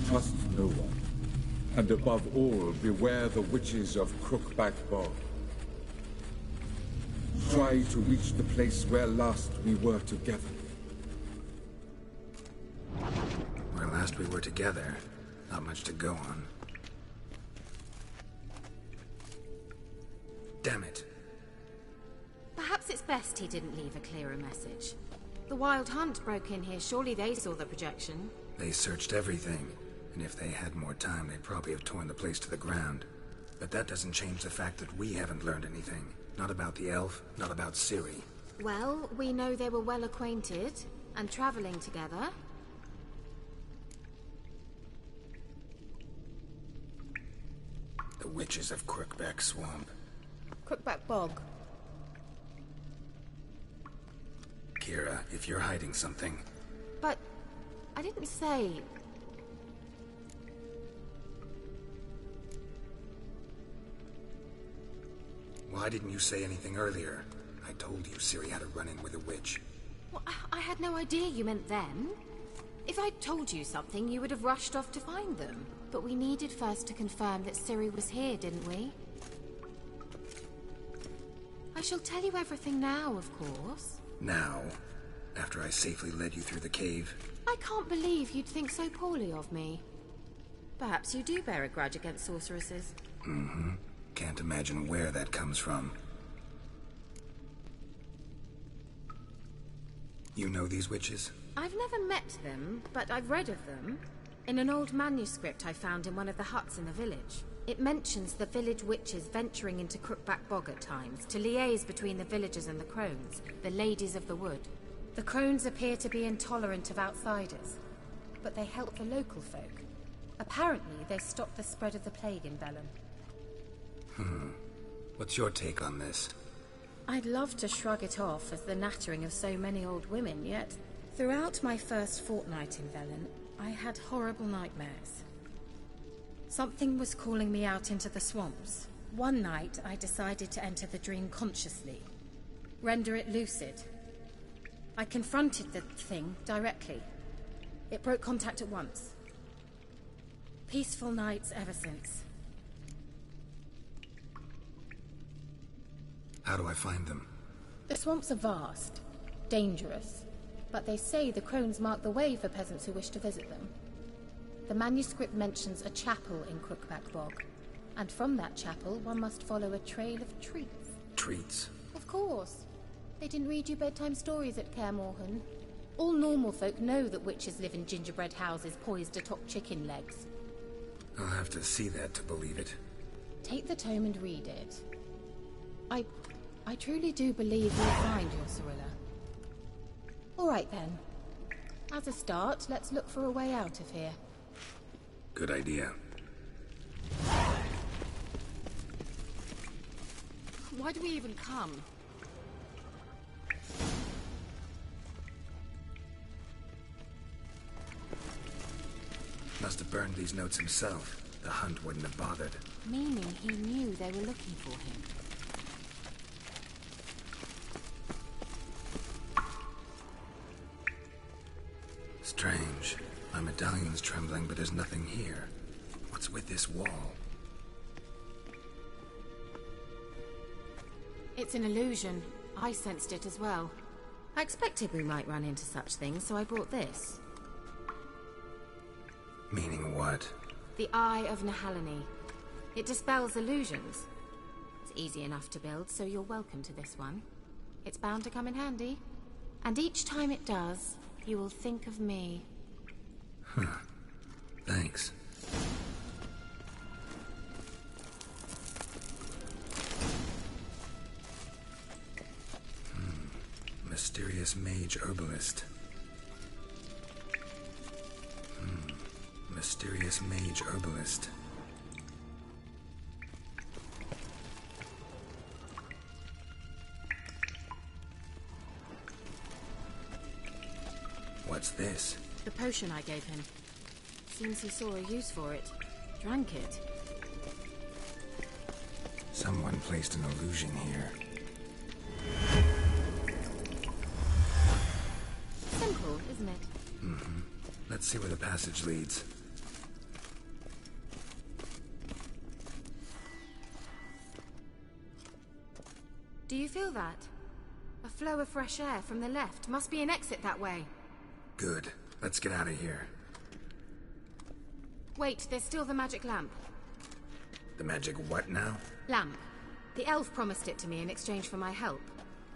Trust no one. And above all, beware the witches of Crookback Bog. Try to reach the place where last we were together. Where last we were together, not much to go on. Damn it. Perhaps it's best he didn't leave a clearer message. The Wild Hunt broke in here, surely they saw the projection. They searched everything, and if they had more time, they'd probably have torn the place to the ground. But that doesn't change the fact that we haven't learned anything. Not about the elf, not about Ciri. Well, we know they were well acquainted, and traveling together. The witches of Crookback Swamp. Crookback Bog. Kira, if you're hiding something... But... I didn't say... Why didn't you say anything earlier? I told you Ciri had a run-in with a witch. Well, I had no idea you meant them. If I'd told you something, you would have rushed off to find them. But we needed first to confirm that Ciri was here, didn't we? I shall tell you everything now, of course. Now? After I safely led you through the cave? I can't believe you'd think so poorly of me. Perhaps you do bear a grudge against sorceresses. Mm-hmm. Can't imagine where that comes from. You know these witches? I've never met them, but I've read of them. In an old manuscript I found in one of the huts in the village. It mentions the village witches venturing into Crookback Bog at times to liaise between the villagers and the crones, the ladies of the wood. The crones appear to be intolerant of outsiders, but they help the local folk. Apparently, they stopped the spread of the plague in Velen. What's your take on this? I'd love to shrug it off as the nattering of so many old women, yet throughout my first fortnight in Velen, I had horrible nightmares. Something was calling me out into the swamps. One night, I decided to enter the dream consciously, render it lucid. I confronted the thing directly. It broke contact at once. Peaceful nights ever since. How do I find them? The swamps are vast, dangerous, but they say the crones mark the way for peasants who wish to visit them. The manuscript mentions a chapel in Crookback Bog, and from that chapel one must follow a trail of treats. Treats? Of course. They didn't read you bedtime stories at Kaer Morhen. All normal folk know that witches live in gingerbread houses poised atop chicken legs. I'll have to see that to believe it. Take the tome and read it. I truly do believe you'll find your Cirilla. All right then. As a start, let's look for a way out of here. Good idea. Why do we even come? Must have burned these notes himself. The Hunt wouldn't have bothered. Meaning he knew they were looking for him. Strange. My medallion's trembling, but there's nothing here. What's with this wall? It's an illusion. I sensed it as well. I expected we might run into such things, so I brought this. Meaning what? The Eye of Nehaleni. It dispels illusions. It's easy enough to build, so you're welcome to this one. It's bound to come in handy. And each time it does, you will think of me. Huh. Thanks. Mysterious mage herbalist. Mysterious mage herbalist. What's this? The potion I gave him. Seems he saw a use for it. Drank it. Someone placed an illusion here. Simple, isn't it? Let's see where the passage leads. Do you feel that? A flow of fresh air from the left. Must be an exit that way. Good. Let's get out of here. Wait, there's still the magic lamp. The magic what now? Lamp. The elf promised it to me in exchange for my help.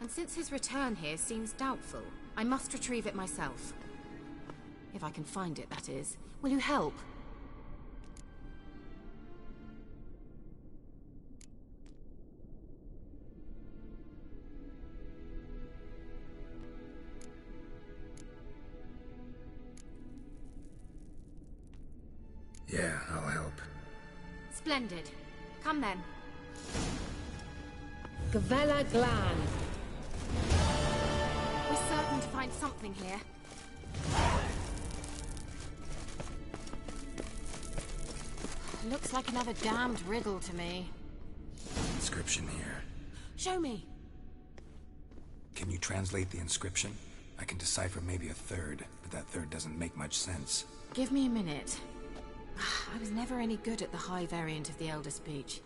And since his return here seems doubtful, I must retrieve it myself. If I can find it, that is. Will you help? Yeah, I'll help. Splendid. Come then. Gavella Glan. We're certain to find something here. Looks like another damned riddle to me. Inscription here. Show me. Can you translate the inscription? I can decipher maybe a third, but that third doesn't make much sense. Give me a minute. I was never any good at the high variant of the Elder Speech.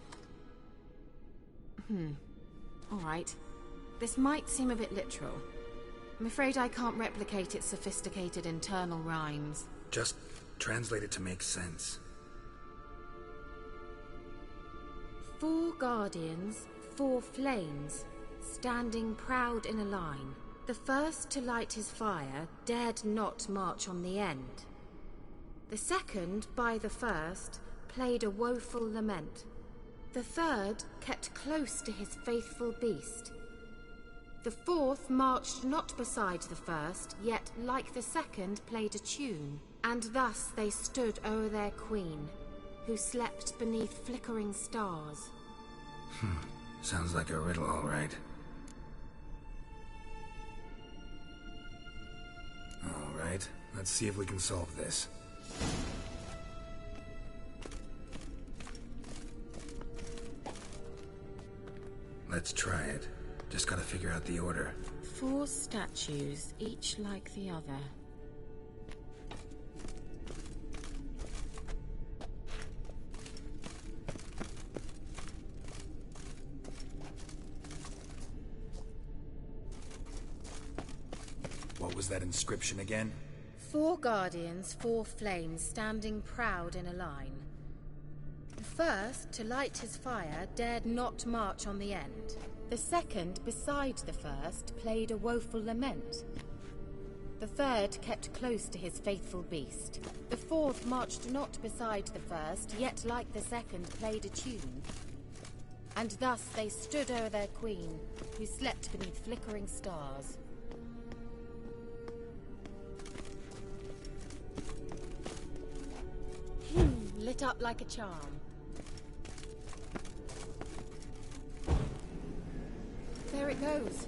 All right. This might seem a bit literal. I'm afraid I can't replicate its sophisticated internal rhymes. Just translate it to make sense. 4 guardians, 4 flames, standing proud in a line. The first to light his fire dared not march on the end. The second, by the first, played a woeful lament. The third kept close to his faithful beast. The fourth marched not beside the first, yet like the second played a tune. And thus they stood o'er their queen, who slept beneath flickering stars. Sounds like a riddle, all right. All right, let's see if we can solve this. Let's try it. Just gotta figure out the order. 4 statues, each like the other. What was that inscription again? 4 guardians, 4 flames, standing proud in a line. The first, to light his fire, dared not march on the end. The second, beside the first, played a woeful lament. The third kept close to his faithful beast. The fourth marched not beside the first, yet like the second played a tune. And thus they stood o'er their queen, who slept beneath flickering stars. Lit up like a charm. There it goes.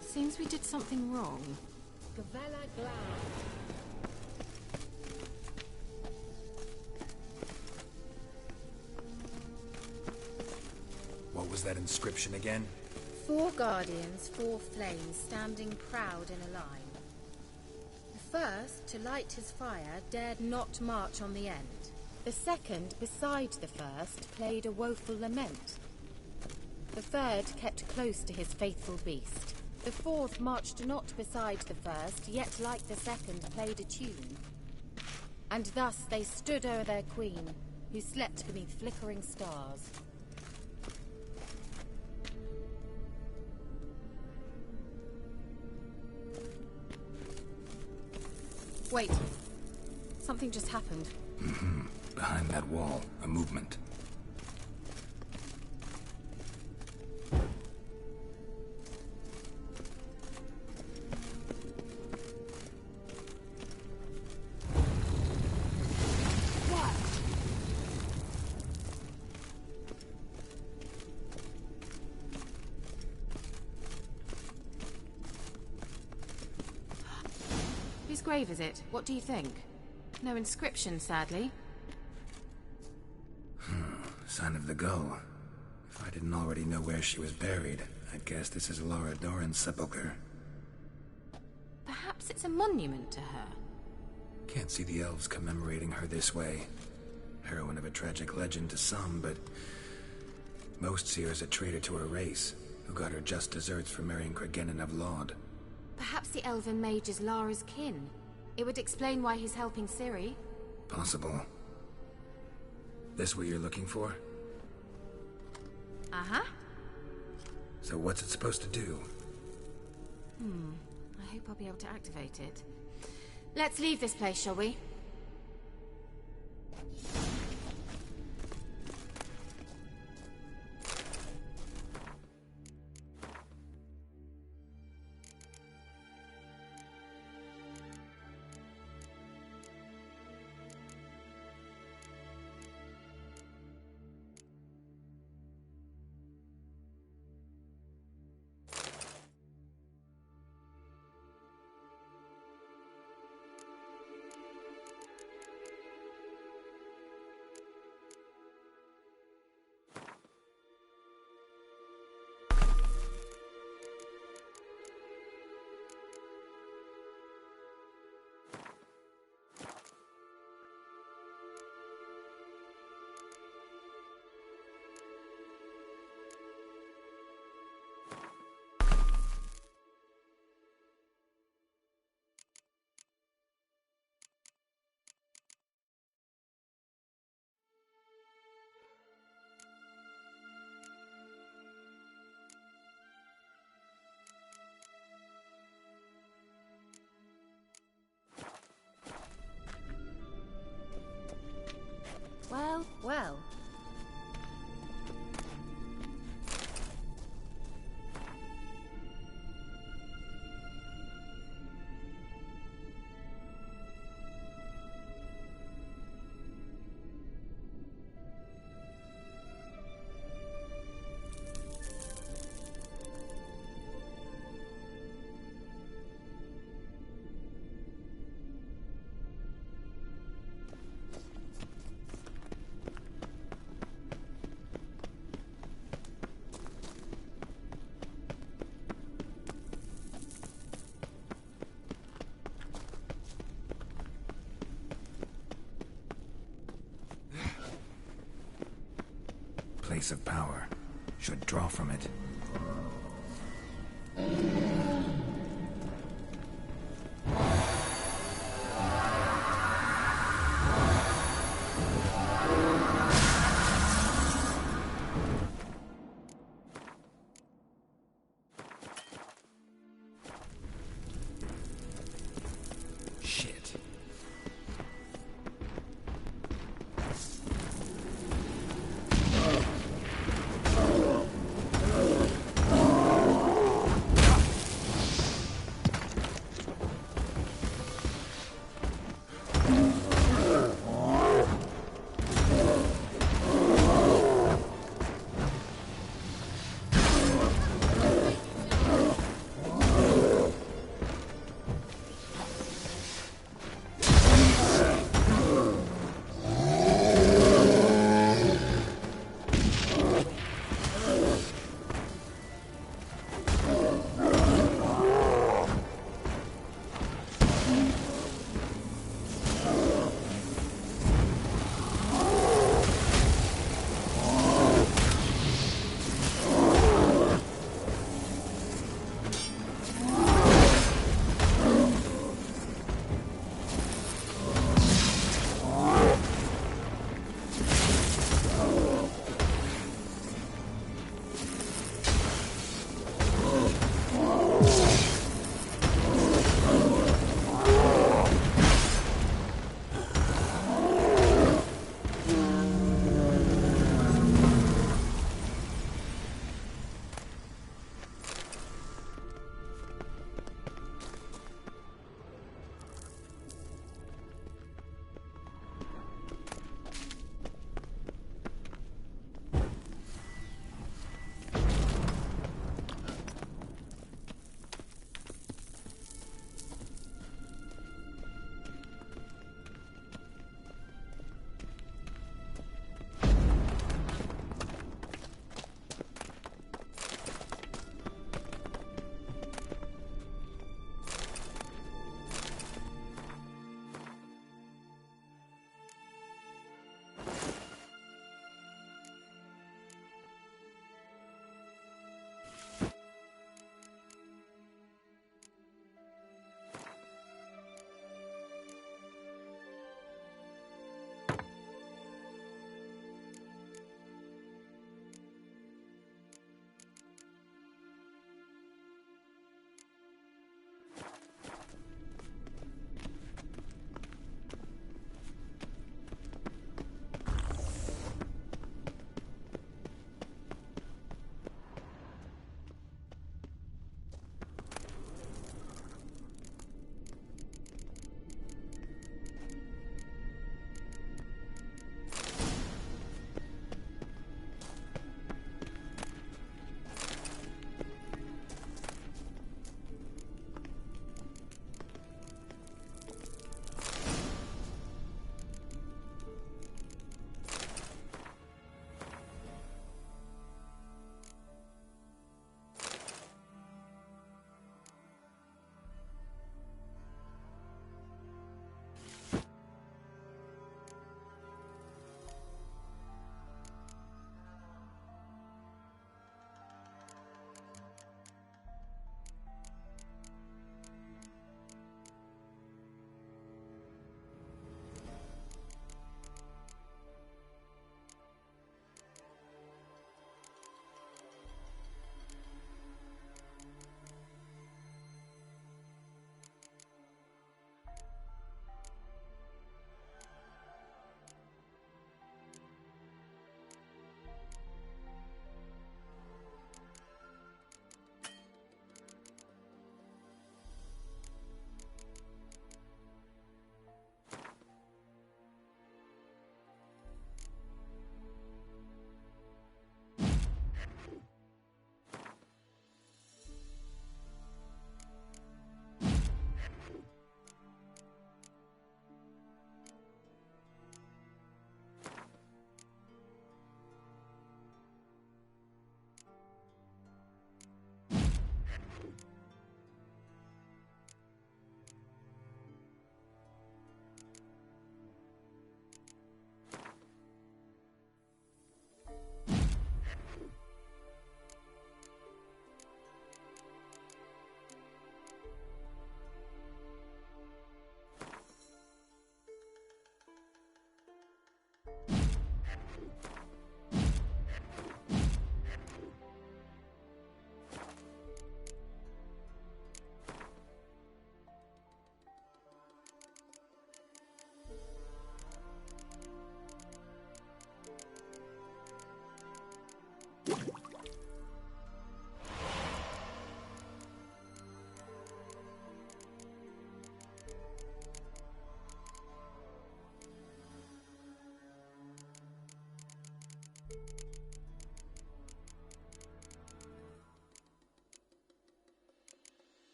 Seems we did something wrong. Gavella Glan. What was that inscription again? 4 guardians, 4 flames, standing proud in a line. The first, to light his fire, dared not march on the end. The second, beside the first, played a woeful lament. The third kept close to his faithful beast. The fourth marched not beside the first, yet like the second played a tune. And thus they stood o'er their queen, who slept beneath flickering stars. Wait. Something just happened. Behind that wall, a movement. Ciri's grave, is it? What do you think? No inscription, sadly. Sign of the Gull. If I didn't already know where she was buried, I'd guess this is Lara Dorren's sepulcher. Perhaps it's a monument to her. Can't see the elves commemorating her this way. Heroine of a tragic legend to some, but most see her as a traitor to her race, who got her just desserts for marrying Cregennan of Laud. Perhaps the elven mage is Lara's kin. It would explain why he's helping Ciri. Possible. This what you're looking for? Uh-huh. So what's it supposed to do? I hope I'll be able to activate it. Let's leave this place, shall we? Well, well. Place of power. Should draw from it. Shit.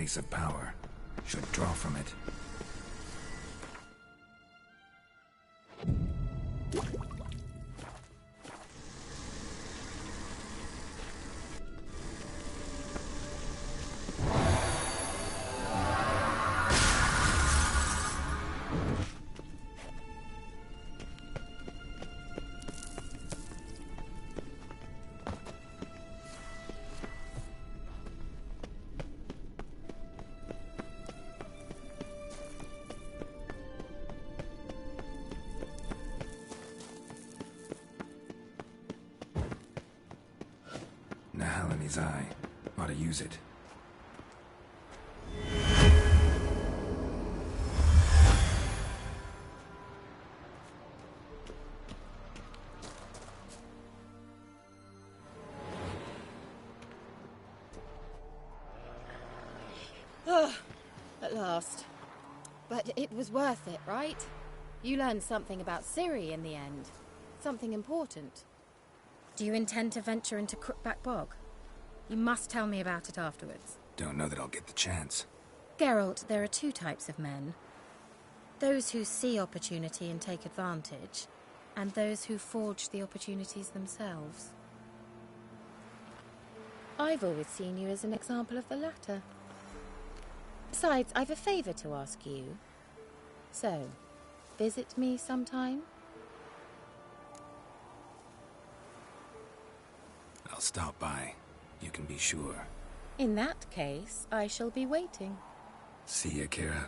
place of power. Should draw from it. Nahalani's eye. Ought to use it. At last. But it was worth it, right? You learned something about Ciri in the end. Something important. Do you intend to venture into Crookback Bog? You must tell me about it afterwards. Don't know that I'll get the chance. Geralt, there are two types of men. Those who see opportunity and take advantage, and those who forge the opportunities themselves. I've always seen you as an example of the latter. Besides, I've a favor to ask you. So, visit me sometime? I'll stop by. You can be sure. In that case, I shall be waiting. See ya, Kira.